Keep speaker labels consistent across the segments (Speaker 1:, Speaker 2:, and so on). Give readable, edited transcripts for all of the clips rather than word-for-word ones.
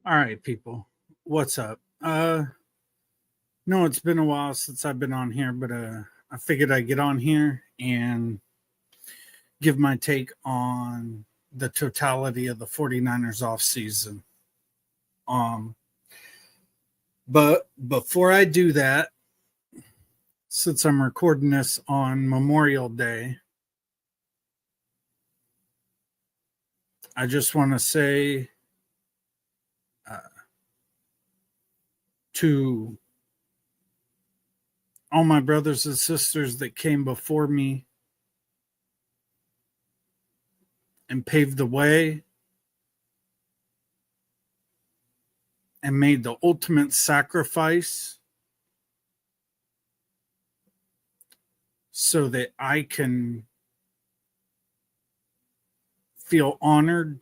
Speaker 1: All right, people. What's up? No, it's been a while since I've been on here, but I figured I'd get on here and give my take on the totality of the 49ers offseason. Um, but before I do that, since I'm recording this on Memorial Day, I just want to say uh, to all my brothers and sisters that came before me and paved the way and made the ultimate sacrifice so that I can feel honored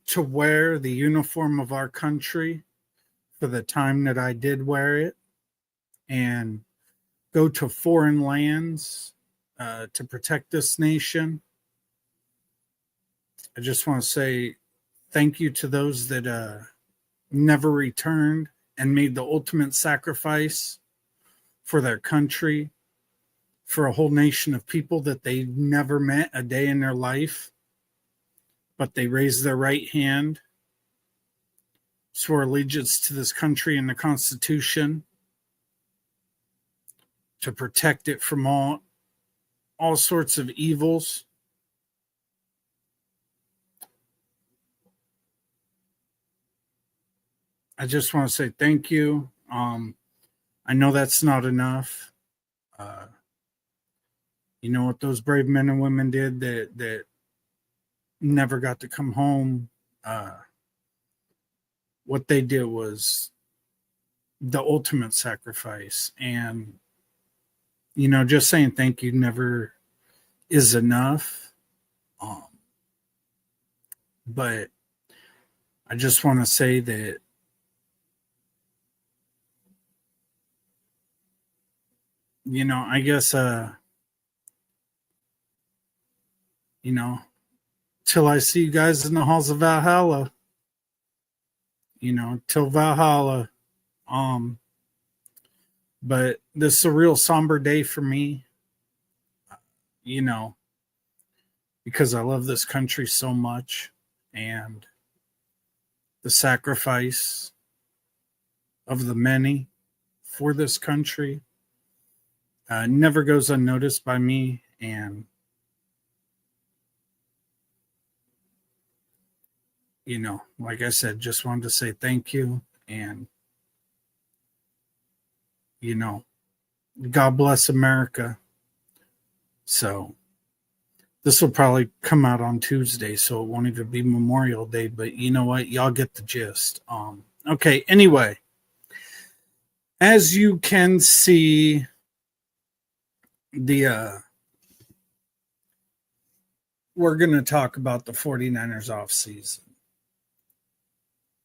Speaker 1: to wear the uniform of our country for the time that I did wear it and go to foreign lands to protect this nation. I just want to say thank you to those that never returned and made the ultimate sacrifice for their country, for a whole nation of people that they never met a day in their life, but they raised their right hand, swore allegiance to this country and the Constitution to protect it from all sorts of evils. I just want to say thank you. I know that's not enough. You know what those brave men and women did that never got to come home. What they did was the ultimate sacrifice. And, you know, just saying thank you never is enough. But I just want to say that I guess till I see you guys in the halls of Valhalla, till Valhalla. But this is a real somber day for me, because I love this country so much, and the sacrifice of the many for this country never goes unnoticed by me. And, like I said, just wanted to say thank you. And, God bless America. So this will probably come out on Tuesday, so it won't even be Memorial Day. But you know what? Y'all get the gist. Okay, anyway. As you can see, we're going to talk about the 49ers offseason.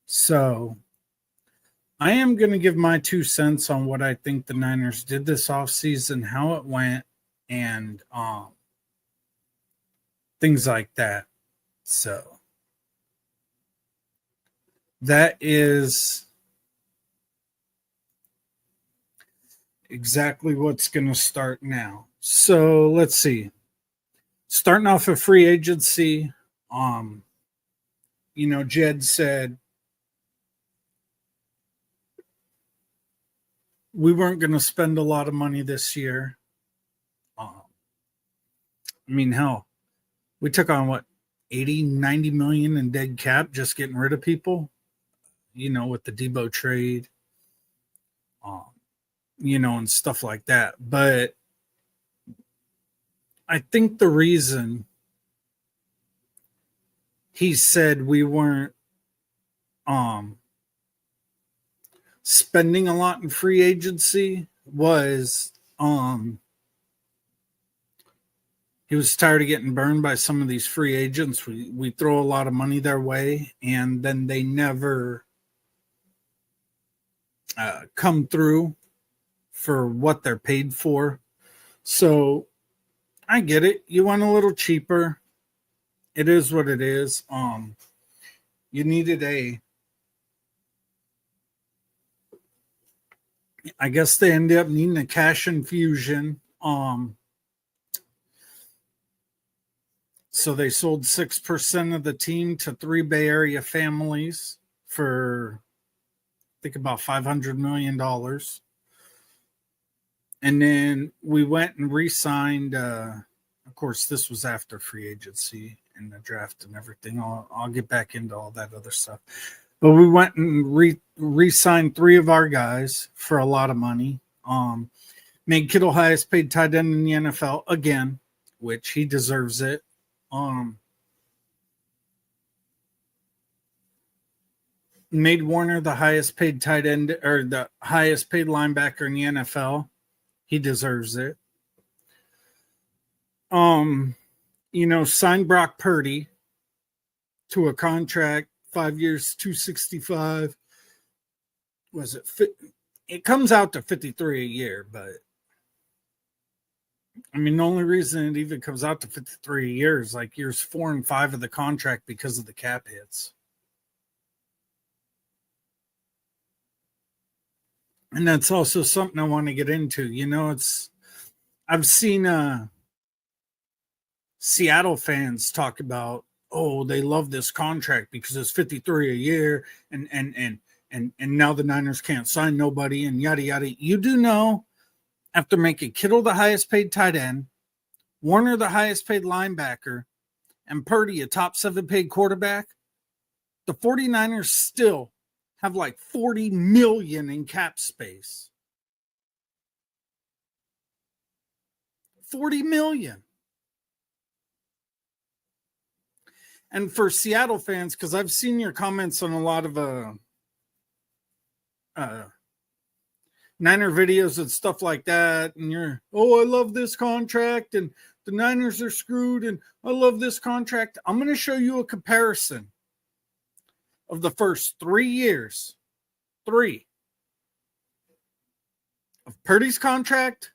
Speaker 1: So I am going to give my 2 cents on what I think the Niners did this offseason, how it went, and things like that. So that is exactly what's going to start now. So let's see. Starting off with free agency, Jed said we weren't going to spend a lot of money this year. Hell, we took on 80, 90 million in dead cap just getting rid of people, with the Debo trade, and stuff like that. But I think the reason he said we weren't spending a lot in free agency was he was tired of getting burned by some of these free agents. We throw a lot of money their way, and then they never come through for what they're paid for. So I get it. You want a little cheaper. It is what it is. You needed I guess they ended up needing a cash infusion. So they sold 6% of the team to 3 Bay Area families for, I think, about $500 million. And then we went and re-signed. Of course, this was after free agency and the draft and everything. I'll get back into all that other stuff. But we went and re-signed 3 of our guys for a lot of money. Made Kittle highest paid tight end in the NFL again, which he deserves it. Made Warner the highest paid tight end, or the highest paid linebacker in the NFL. He deserves it. Signed Brock Purdy to a contract, 5 years, $265. Was it fit? It comes out to $53 a year, but I mean, the only reason it even comes out to $53 a year is like years 4 and 5 of the contract because of the cap hits. And that's also something I want to get into. I've seen Seattle fans talk about, oh, they love this contract because it's $53 a year, and now the Niners can't sign nobody, and yada yada. You do know, after making Kittle the highest paid tight end, Warner the highest paid linebacker, and Purdy a top 7 paid quarterback, the 49ers still have like $40 million in cap space. $40 million. And for Seattle fans, because I've seen your comments on a lot of Niner videos and stuff like that, and you're, oh, I love this contract, and the Niners are screwed, and I love this contract. I'm going to show you a comparison of the first 3 years, of Purdy's contract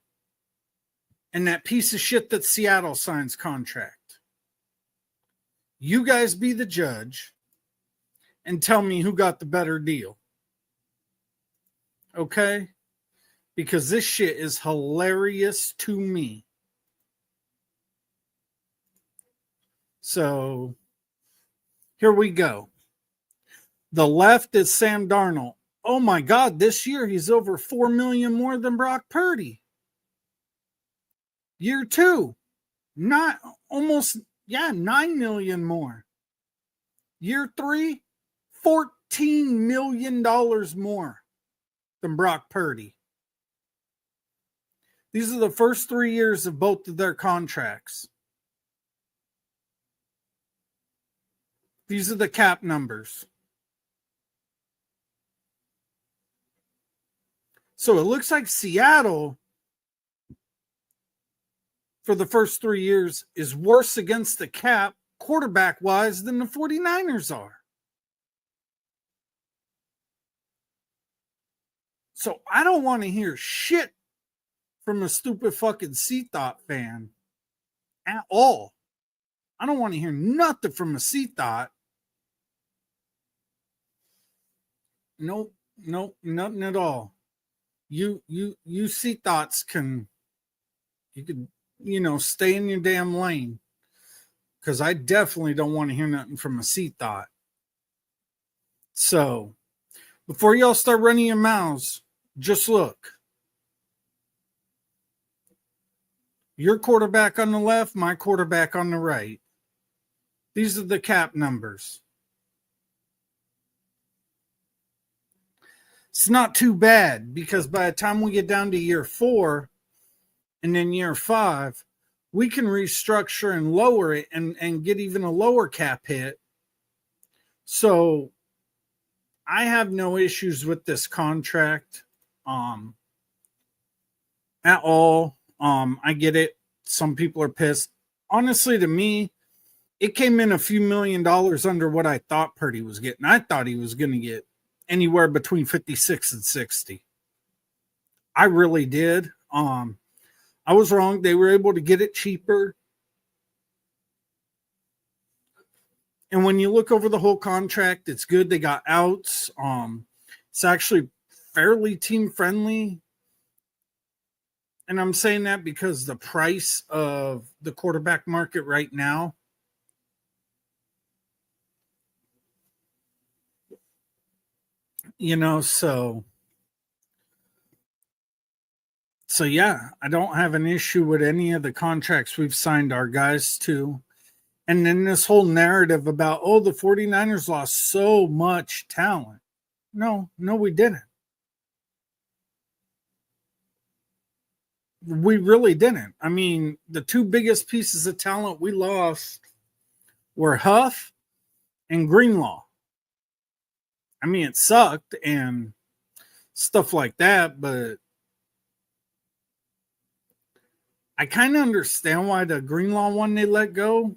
Speaker 1: and that piece of shit that Seattle signs contract. You guys be the judge and tell me who got the better deal. Okay? Because this shit is hilarious to me. So, here we go. The left is Sam Darnold. Oh my God, this year he's over $4 million more than Brock Purdy. Year 2, not almost, $9 million more. Year 3, $14 million more than Brock Purdy. These are the first 3 years of both of their contracts. These are the cap numbers. So it looks like Seattle, for the first 3 years, is worse against the cap quarterback-wise than the 49ers are. So I don't want to hear shit from a stupid fucking C-Thought fan at all. I don't want to hear nothing from a C-Thought. Nope, nothing at all. You C-Thoughts can stay in your damn lane, because I definitely don't want to hear nothing from a C-Thought. So before y'all start running your mouths, just look. Your quarterback on the left, my quarterback on the right. These are the cap numbers. It's not too bad, because by the time we get down to year 4 and then year 5, we can restructure and lower it and get even a lower cap hit. So I have no issues with this contract at all. I get it. Some people are pissed. Honestly, to me, it came in a few $1 million under what I thought Purdy was getting. I thought he was going to get anywhere between 56 and 60. I really did. I was wrong. They were able to get it cheaper. And when you look over the whole contract, it's good. They got outs. It's actually fairly team friendly. And I'm saying that because the price of the quarterback market right now, so yeah, I don't have an issue with any of the contracts we've signed our guys to. And then this whole narrative about, oh, the 49ers lost so much talent. No, we didn't. We really didn't. I mean, the two biggest pieces of talent we lost were Huff and Greenlaw. I mean, it sucked and stuff like that, but I kind of understand why the Greenlaw one they let go,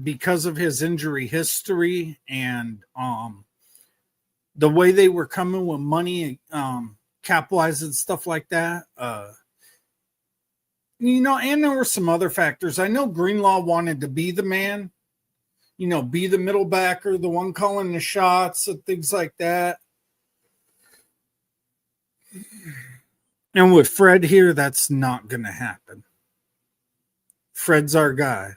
Speaker 1: because of his injury history and the way they were coming with money, cap-wise and stuff like that. And there were some other factors. I know Greenlaw wanted to be the man, be the middle backer, the one calling the shots and things like that. And with Fred here, that's not going to happen. Fred's our guy.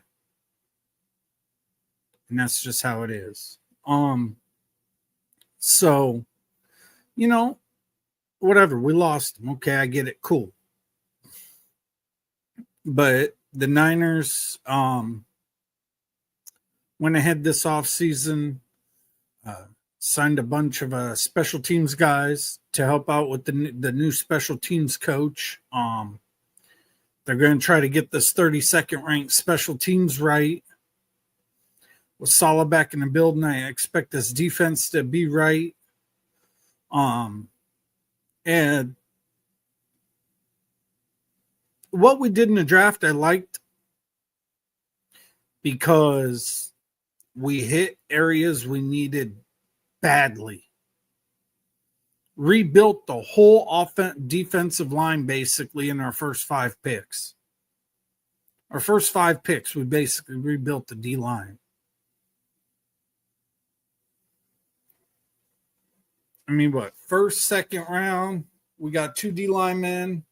Speaker 1: And that's just how it is. So, whatever. We lost him. Okay, I get it. Cool. But the Niners went ahead this offseason, signed a bunch of special teams guys to help out with the new special teams coach. They're going to try to get this 32nd ranked special teams right. With Salah back in the building, I expect this defense to be right. And what we did in the draft, I liked, because we hit areas we needed badly. Rebuilt the whole defensive line basically in our first 5 picks. Our first 5 picks, we basically rebuilt the D-line. I mean, first, second round, we got 2 D linemen.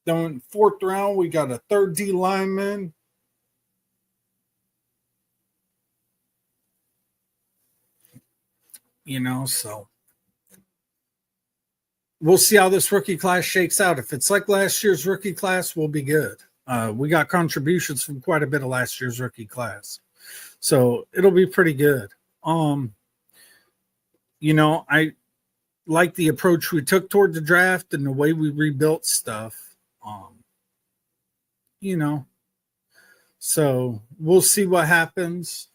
Speaker 1: Then 4th round, we got a 3rd D lineman. So we'll see how this rookie class shakes out. If it's like last year's rookie class, we'll be good. We got contributions from quite a bit of last year's rookie class. So it'll be pretty good. I like the approach we took toward the draft and the way we rebuilt stuff. So we'll see what happens.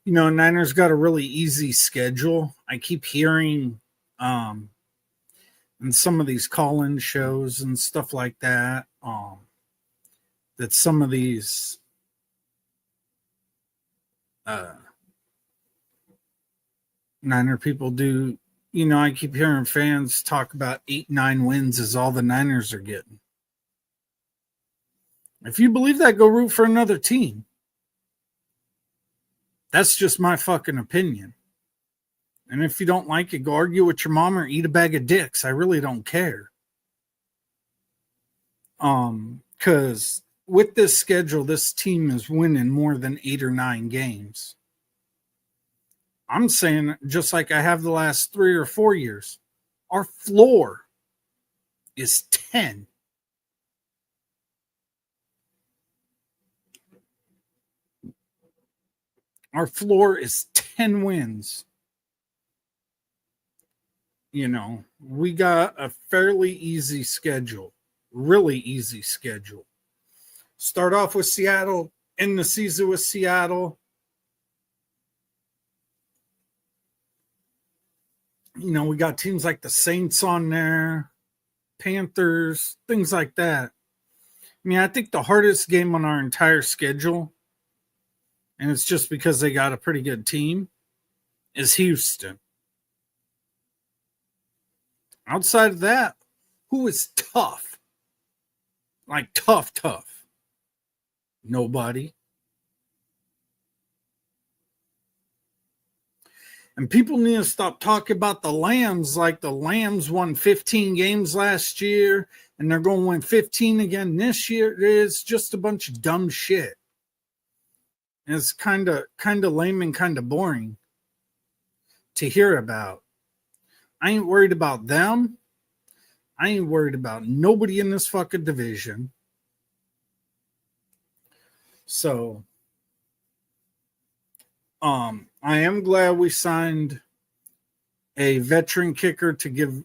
Speaker 1: Niners got a really easy schedule. I keep hearing in some of these call-in shows and stuff like that, that some of these Niner people do. I keep hearing fans talk about 8-9 wins is all the Niners are getting. If you believe that, go root for another team. That's just my fucking opinion. And if you don't like it, go argue with your mom or eat a bag of dicks. I really don't care. Because with this schedule, this team is winning more than 8 or 9 games. I'm saying, just like I have the last 3 or 4 years, our floor is 10. Our floor is 10 wins. We got a fairly easy schedule, really easy schedule. Start off with Seattle, end the season with Seattle. We got teams like the Saints on there, Panthers, things like that. I mean, I think the hardest game on our entire schedule, and it's just because they got a pretty good team, is Houston. Outside of that, who is tough? Like tough. Nobody. And people need to stop talking about the Lambs like the Lambs won 15 games last year and they're going to win 15 again this year. It's just a bunch of dumb shit. And it's kind of lame and kind of boring to hear about. I ain't worried about them. I ain't worried about nobody in this fucking division. So, I am glad we signed a veteran kicker to give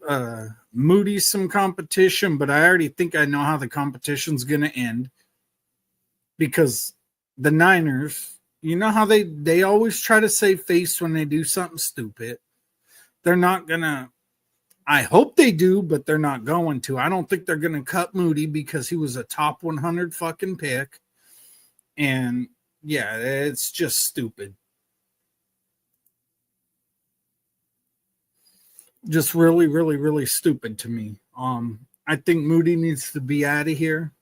Speaker 1: Moody some competition, but I already think I know how the competition's going to end because the Niners, you know how they always try to save face when they do something stupid. They're not going to, I hope they do, but they're not going to. I don't think they're going to cut Moody because he was a top 100 fucking pick. And yeah, it's just stupid. Just really, really, really stupid to me. I think Moody needs to be out of here.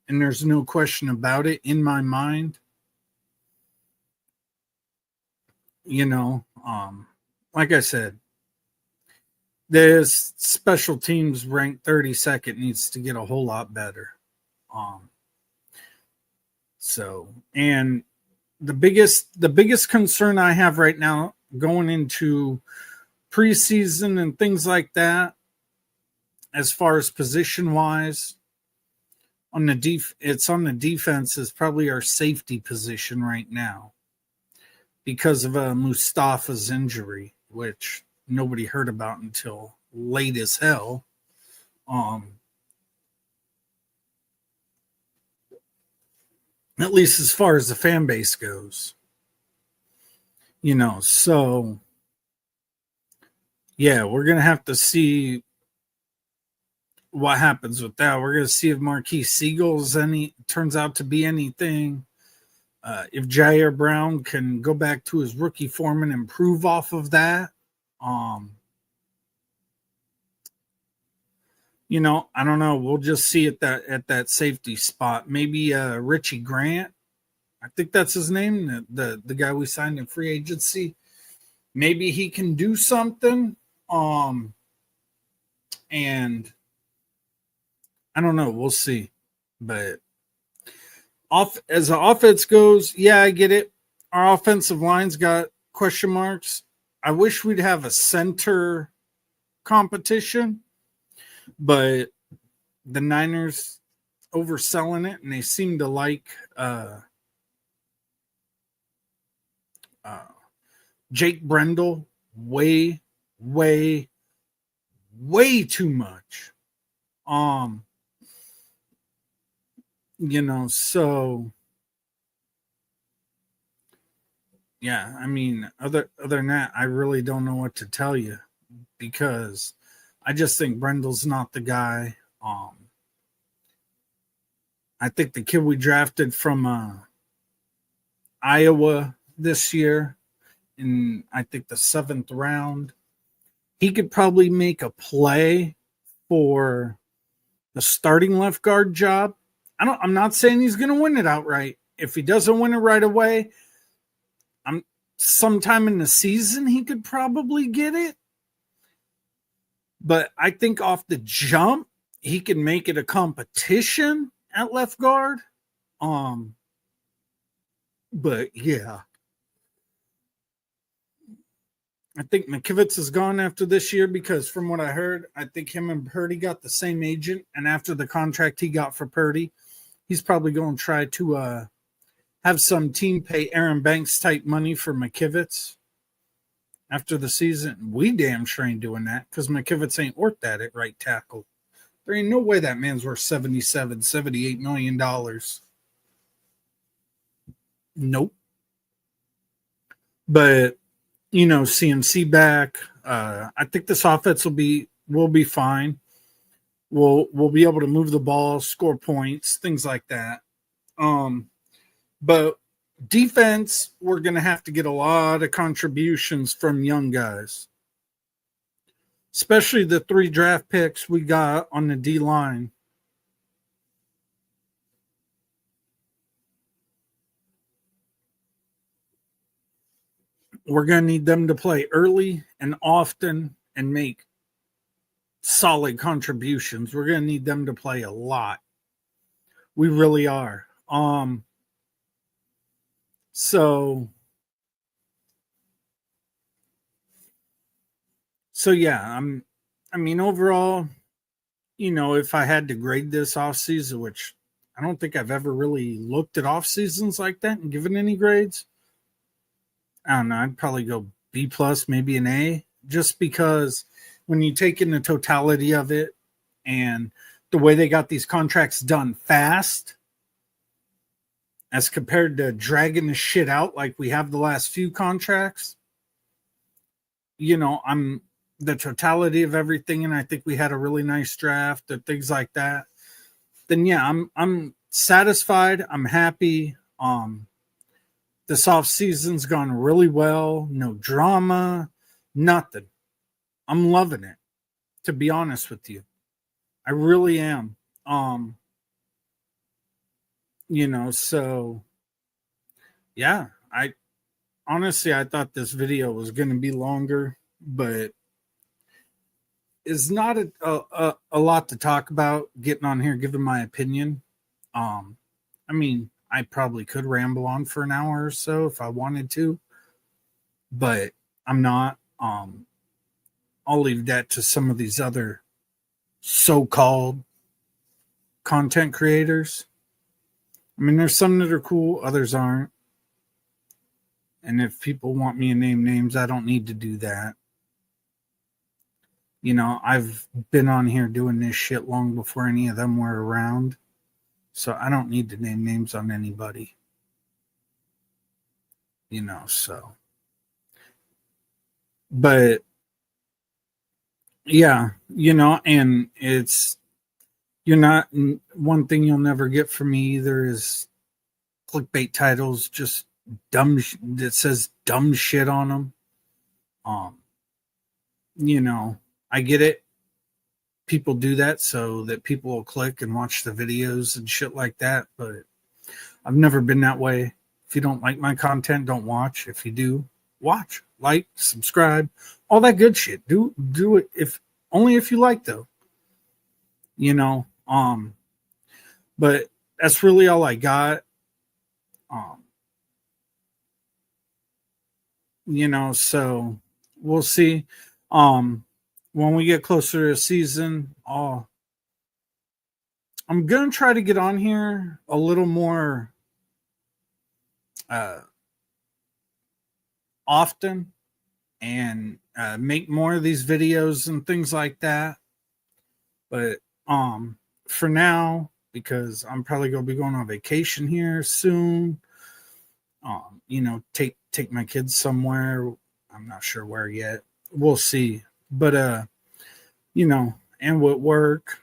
Speaker 1: And there's no question about it in my mind. You know, like I said, this special teams ranked 32nd needs to get a whole lot better. So, and the biggest concern I have right now going into preseason and things like that, as far as position wise, it's on the defense is probably our safety position right now because of Mustafa's injury, which nobody heard about until late as hell. At least as far as the fan base goes, you know. So yeah, we're gonna have to see what happens with that. We're gonna see if Marquise Siegel's turns out to be anything. If Jair Brown can go back to his rookie form and improve off of that. You know, I don't know. We'll just see at that safety spot. Maybe Richie Grant. I think that's his name, the guy we signed in free agency. Maybe he can do something. And I don't know. We'll see. But as the offense goes, yeah, I get it. Our offensive line's got question marks. I wish we'd have a center competition, but the Niners overselling it, and they seem to like Jake Brendel way too much. You know, so yeah, I mean, other than that, I really don't know what to tell you because I just think Brendel's not the guy. I think the kid we drafted from Iowa this year in, I think, the 7th round, he could probably make a play for the starting left guard job. I'm not saying he's going to win it outright. If he doesn't win it right away, sometime in the season he could probably get it. But I think off the jump, he can make it a competition at left guard. But yeah. I think McKivitz is gone after this year because from what I heard, I think him and Purdy got the same agent. And after the contract he got for Purdy, he's probably going to try to have some team pay Aaron Banks type money for McKivitz after the season. We damn sure ain't doing that because McKivitz ain't worth that at right tackle. There ain't no way that man's worth $78 million. Nope. But you know, CMC back. I think this offense will be fine. We'll be able to move the ball, score points, things like that. But defense, we're going to have to get a lot of contributions from young guys, especially the 3 draft picks we got on the D line. We're going to need them to play early and often and make solid contributions. We're going to need them to play a lot. We really are. So yeah, I mean, overall, if I had to grade this off season, which I don't think I've ever really looked at off seasons like that and given any grades, I don't know. I'd probably go B plus, maybe an A, just because when you take in the totality of it and the way they got these contracts done fast, as compared to dragging the shit out like we have the last few contracts, I'm the totality of everything, and I think we had a really nice draft and things like that. Then yeah, I'm satisfied. I'm happy. This off season's gone really well. No drama, nothing. I'm loving it, to be honest with you. I really am. So yeah, I honestly I thought this video was going to be longer, but it's not a lot to talk about getting on here giving my opinion. I mean, I probably could ramble on for an hour or so if I wanted to, but I'm not. I'll leave that to some of these other so-called content creators. I mean, there's some that are cool, others aren't. And if people want me to name names, I don't need to do that. I've been on here doing this shit long before any of them were around. So I don't need to name names on anybody. So. But yeah, and you're not, one thing you'll never get from me either is clickbait titles, just dumb that says dumb shit on them. I get it. People do that so that people will click and watch the videos and shit like that, but I've never been that way. If you don't like my content, don't watch. If you do, watch, like, subscribe, all that good shit. Do it if only if you like, though. But that's really all I got. So we'll see. When we get closer to the season, I'm gonna try to get on here a little more often and make more of these videos and things like that. But for now, because I'm probably gonna be going on vacation here soon, take my kids somewhere. I'm not sure where yet. We'll see. But and with work,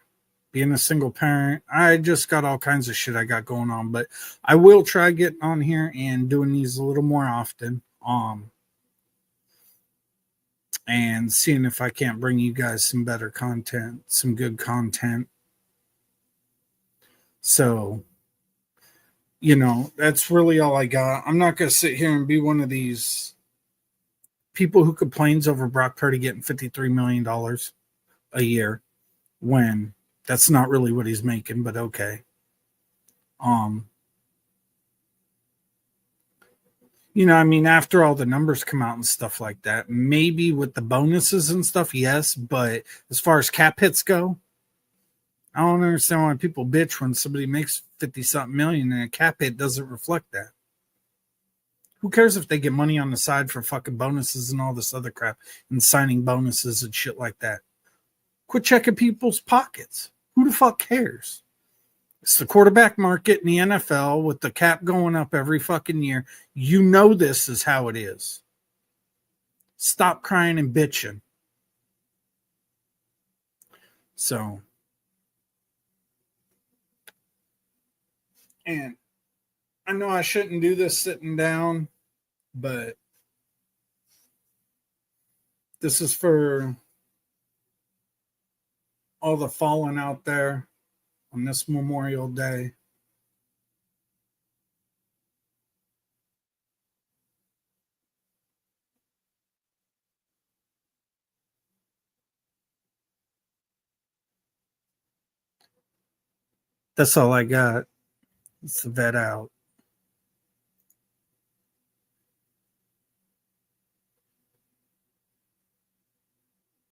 Speaker 1: being a single parent, I just got all kinds of shit I got going on. But I will try getting on here and doing these a little more often. And seeing if I can't bring you guys some better content, some good content. So, that's really all I got. I'm not going to sit here and be one of these people who complains over Brock Purdy getting $53 million a year when that's not really what he's making, but okay. I mean, after all the numbers come out and stuff like that, maybe with the bonuses and stuff, yes. But as far as cap hits go, I don't understand why people bitch when somebody makes 50-something million and a cap hit doesn't reflect that. Who cares if they get money on the side for fucking bonuses and all this other crap and signing bonuses and shit like that? Quit checking people's pockets. Who the fuck cares? It's the quarterback market in the NFL with the cap going up every fucking year. This is how it is. Stop crying and bitching. So, and I know I shouldn't do this sitting down, but this is for all the fallen out there on this Memorial Day. That's all I got. It's the vet out.